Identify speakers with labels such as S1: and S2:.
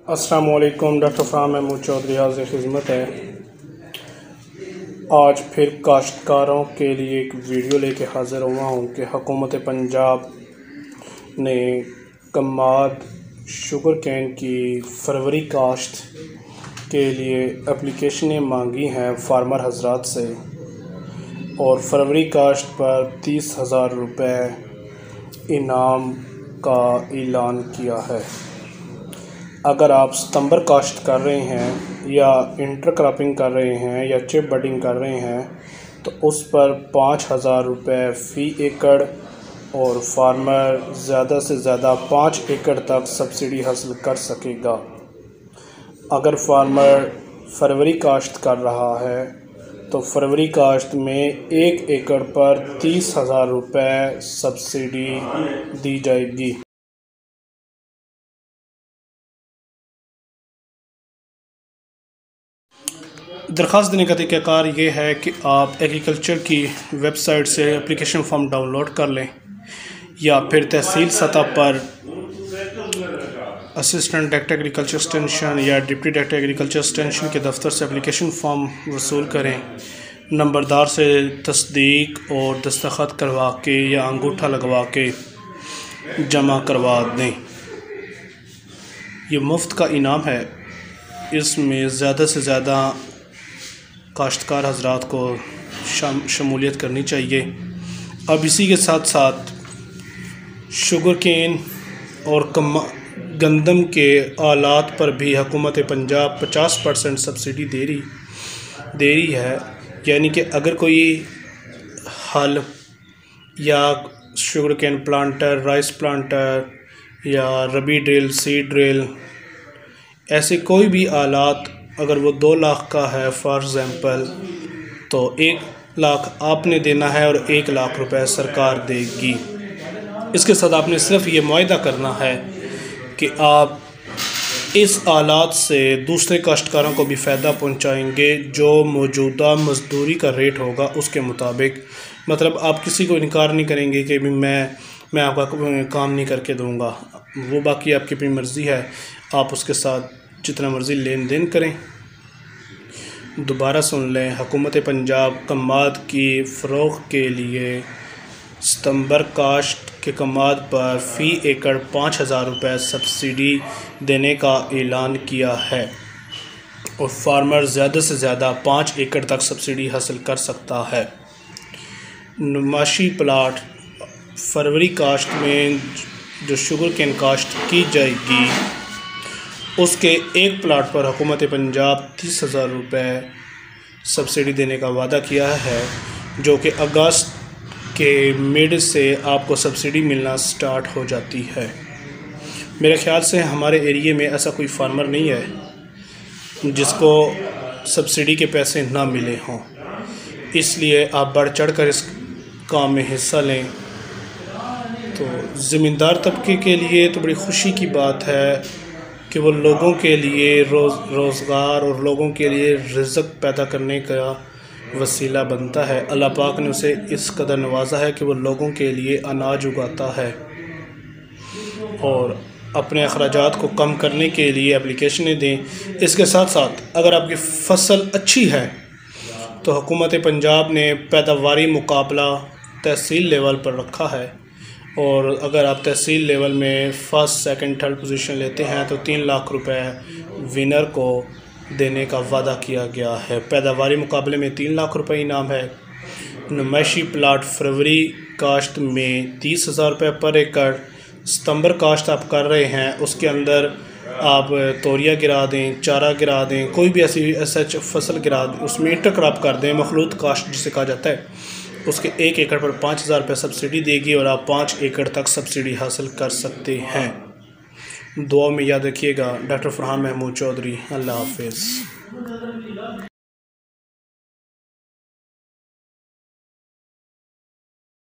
S1: अस्सलामुअलैकुम। डॉक्टर फरहान महमूद चौधरी हाज़िर खिदमत है। आज फिर काश्तकारों के लिए एक वीडियो लेके हाज़िर हुआ हूँ कि हुकूमत पंजाब ने कमाद शुगर कैन की फरवरी काश्त के लिए एप्लीकेशनें मांगी हैं फार्मर हजरात से और फरवरी काश्त पर 30,000 रुपये इनाम का ऐलान किया है। अगर आप सितंबर काश्त कर रहे हैं या इंटर क्रॉपिंग कर रहे हैं या चिप बडिंग कर रहे हैं तो उस पर 5,000 रुपये फ़ी एकड़ और फार्मर ज़्यादा से ज़्यादा 5 एकड़ तक सब्सिडी हासिल कर सकेगा। अगर फार्मर फरवरी काश्त कर रहा है तो फरवरी काश्त में 1 एकड़ पर 30,000 रुपये सब्सिडी दी जाएगी। दरख्वास्त देने का तरीक़ाकार ये है कि आप एग्रीकल्चर की वेबसाइट से एप्लीकेशन फॉर्म डाउनलोड कर लें या फिर तहसील सतह पर असिस्टेंट डायरेक्टर एग्रीकल्चर एक्सटेंशन या डिप्टी डायरेक्टर एग्रीकल्चर एक्सटेंशन के दफ्तर से एप्लीकेशन फॉर्म वसूल करें। नंबरदार से तस्दीक और दस्तखत करवा के या अंगूठा लगवा के जमा करवा दें। ये मुफ्त का इनाम है। इसमें ज़्यादा से ज़्यादा काश्तकार हजरात को शमूलियत करनी चाहिए। अब इसी के साथ साथ शुगर केन और गंदम के आलात पर भी हुकूमत पंजाब 50% सब्सिडी दे रही है। यानी कि अगर कोई हल या sugar cane planter, rice planter या रबी ड्रिल, सीड ड्रिल, ऐसे कोई भी आलात अगर वो 2 लाख का है फॉर एग्ज़ाम्पल, तो 1 लाख आपने देना है और 1 लाख रुपए सरकार देगी। इसके साथ आपने सिर्फ ये मुआहदा करना है कि आप इस आलात से दूसरे काश्तकारों को भी फ़ायदा पहुंचाएंगे जो मौजूदा मज़दूरी का रेट होगा उसके मुताबिक। मतलब आप किसी को इनकार नहीं करेंगे कि मैं आपका काम नहीं करके दूंगा। वो बाकी आपकी अपनी मर्ज़ी है, आप उसके साथ जितना मर्ज़ी लेन देन करें। दोबारा सुन लें, हुकूमत पंजाब कमाद की फ़रोग़ के लिए सितंबर काश्त के कमाद पर फ़ी एकड़ 5,000 रुपये सब्सिडी देने का ऐलान किया है और फार्मर ज़्यादा से ज़्यादा 5 एकड़ तक सब्सिडी हासिल कर सकता है। नुमाशी प्लाट फरवरी काश्त में जो शुगर केन काश्त की जाएगी उसके एक प्लाट पर हुकूमत पंजाब 30,000 रुपये सब्सिडी देने का वादा किया है, जो कि अगस्त के मिड से आपको सब्सिडी मिलना स्टार्ट हो जाती है। मेरे ख़्याल से हमारे एरिए में ऐसा कोई फार्मर नहीं है जिसको सब्सिडी के पैसे ना मिले हों। इसलिए आप बढ़ चढ़ कर इस काम में हिस्सा लें। तो ज़मींदार तबके के लिए तो बड़ी खुशी की बात है कि वो लोगों के लिए रोज़गार और लोगों के लिए रिज़्क़ पैदा करने का वसीला बनता है। अल्लाह पाक ने उसे इस कदर नवाजा है कि वो लोगों के लिए अनाज उगाता है और अपने अखराजात को कम करने के लिए एप्लीकेशनें दें। इसके साथ साथ अगर आपकी फ़सल अच्छी है तो हुकूमत पंजाब ने पैदावारी मुकाबला तहसील लेवल पर रखा है और अगर आप तहसील लेवल में फ़र्स्ट, सेकंड, थर्ड पोजीशन लेते हैं तो 3 लाख रुपए विनर को देने का वादा किया गया है। पैदावारी मुकाबले में 3 लाख रुपए इनाम है। नुमाइशी प्लाट फरवरी काश्त में 30,000 रुपये पर एकड़। सितंबर काश्त आप कर रहे हैं उसके अंदर आप तोरिया गिरा दें, चारा गिरा दें, कोई भी ऐसी फसल गिरा दें, उसमें इंटर क्रॉप कर दें, मखलूत काश्त जिसे कहा जाता है, उसके 1 एकड़ पर 5,000 रुपये सब्सिडी देगी और आप 5 एकड़ तक सब्सिडी हासिल कर सकते हैं। दुआ में याद रखिएगा। डॉक्टर फरहान महमूद चौधरी। अल्लाह हाफिज़।